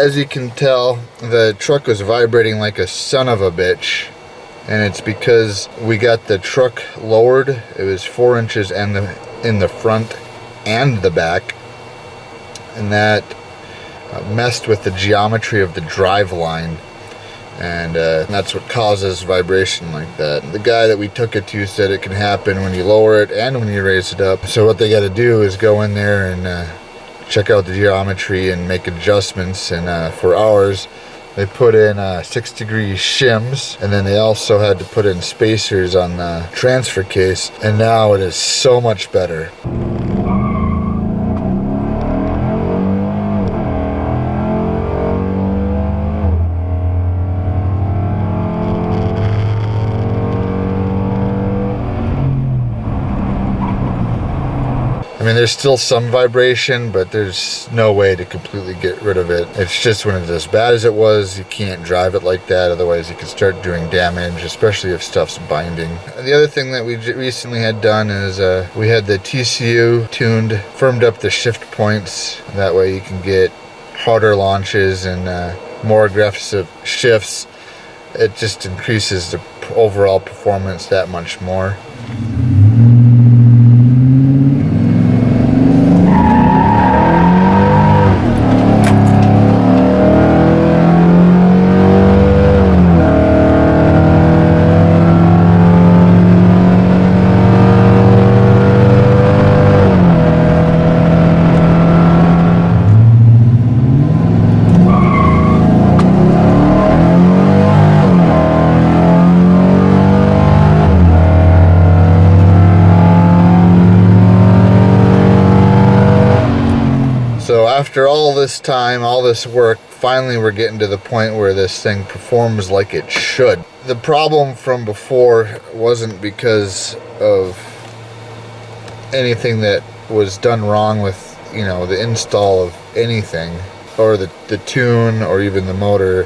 as you can tell, the truck was vibrating like a son of a bitch. And it's because we got the truck lowered. It was 4 inches in the front and the back. And that messed with the geometry of the driveline. And that's what causes vibration like that. The guy that we took it to said it can happen when you lower it and when you raise it up. So what they got to do is go in there and check out the geometry and make adjustments. And for ours, they put in 6-degree shims, and then they also had to put in spacers on the transfer case, and now it is so much better. I mean, there's still some vibration, but there's no way to completely get rid of it. It's just when it's as bad as it was, you can't drive it like that. Otherwise, you can start doing damage, especially if stuff's binding. The other thing that we recently had done is we had the TCU tuned, firmed up the shift points. That way you can get harder launches and more aggressive shifts. It just increases the overall performance that much more. So after all this time, all this work, finally we're getting to the point where this thing performs like it should. The problem from before wasn't because of anything that was done wrong with, you know, the install of anything, or the tune, or even the motor.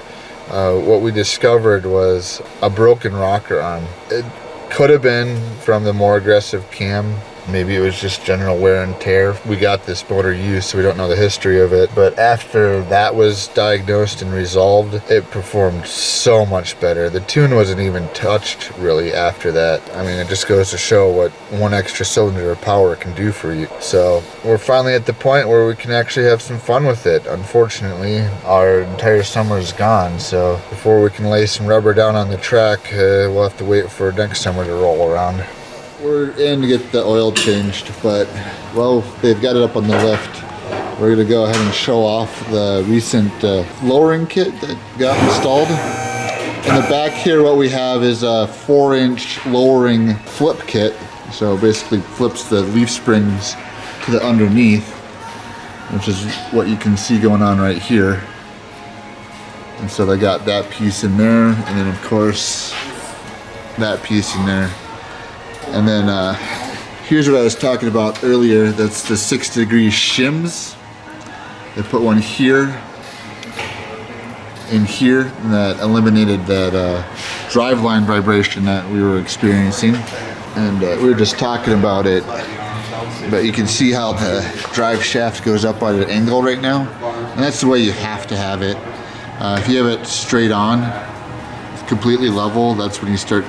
What we discovered was a broken rocker arm. It could have been from the more aggressive cam. Maybe it was just general wear and tear. We got this motor used, so we don't know the history of it. But after that was diagnosed and resolved, it performed so much better. The tune wasn't even touched really after that. I mean, it just goes to show what one extra cylinder of power can do for you. So we're finally at the point where we can actually have some fun with it. Unfortunately, our entire summer is gone. So before we can lay some rubber down on the track, we'll have to wait for next summer to roll around. We're in to get the oil changed, but, well, they've got it up on the lift. We're going to go ahead and show off the recent lowering kit that got installed. In the back here, what we have is a 4-inch lowering flip kit. So basically flips the leaf springs to the underneath, which is what you can see going on right here. And so they got that piece in there, and then of course that piece in there. And then here's what I was talking about earlier. That's the 6-degree shims. They put one here, in here, and that eliminated that driveline vibration that we were experiencing. And we were just talking about it, but you can see how the drive shaft goes up at an angle right now. And that's the way you have to have it. If you have it straight on, completely level, that's when you start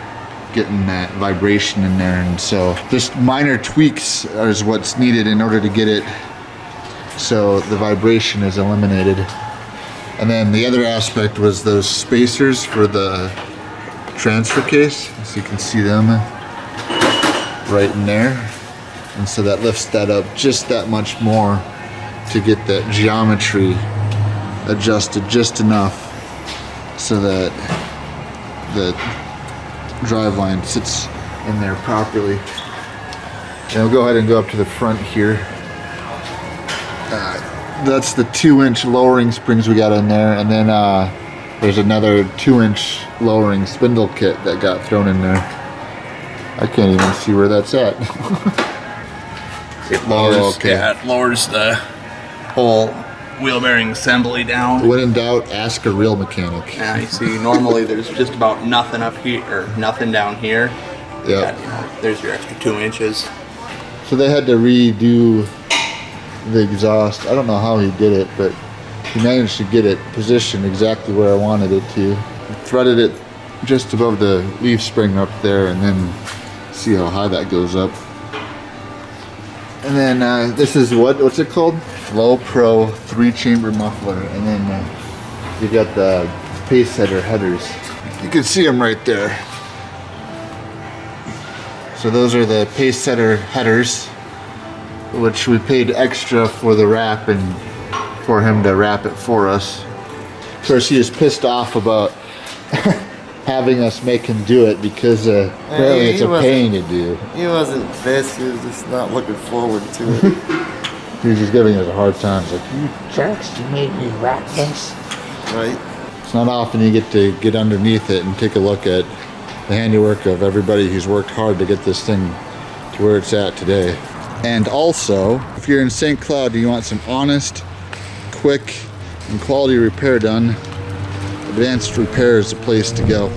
getting that vibration in there. And so just minor tweaks is what's needed in order to get it so the vibration is eliminated. And then the other aspect was those spacers for the transfer case, so you can see them right in there. And so that lifts that up just that much more to get that geometry adjusted just enough so that the driveline sits in there properly. And we'll go ahead and go up to the front here. That's the 2-inch lowering springs we got in there, and then there's another 2-inch lowering spindle kit that got thrown in there. I can't even see where that's at. It lowers, yeah, it lowers the whole wheel bearing assembly down. When in doubt, ask a real mechanic. Yeah, you see, normally there's just about nothing up here, or nothing down here. Yeah. You know, there's your extra 2 inches. So they had to redo the exhaust. I don't know how he did it, but he managed to get it positioned exactly where I wanted it to. Threaded it just above the leaf spring up there, and then see how high that goes up. And then this is what's it called? Flo-Pro 3-chamber muffler, and then you got the pace setter headers. You can see them right there. So those are the pace setter headers, which we paid extra for the wrap and for him to wrap it for us. Of course, he was pissed off about having us make him do it because apparently it's a pain to do. He wasn't pissed, he was just not looking forward to it. He was just giving us a hard time. He's like, you jerks, you made me wrap this. Right? It's not often you get to get underneath it and take a look at the handiwork of everybody who's worked hard to get this thing to where it's at today. And also, if you're in St. Cloud and you want some honest, quick, and quality repair done, Advanced Repair is the place to go.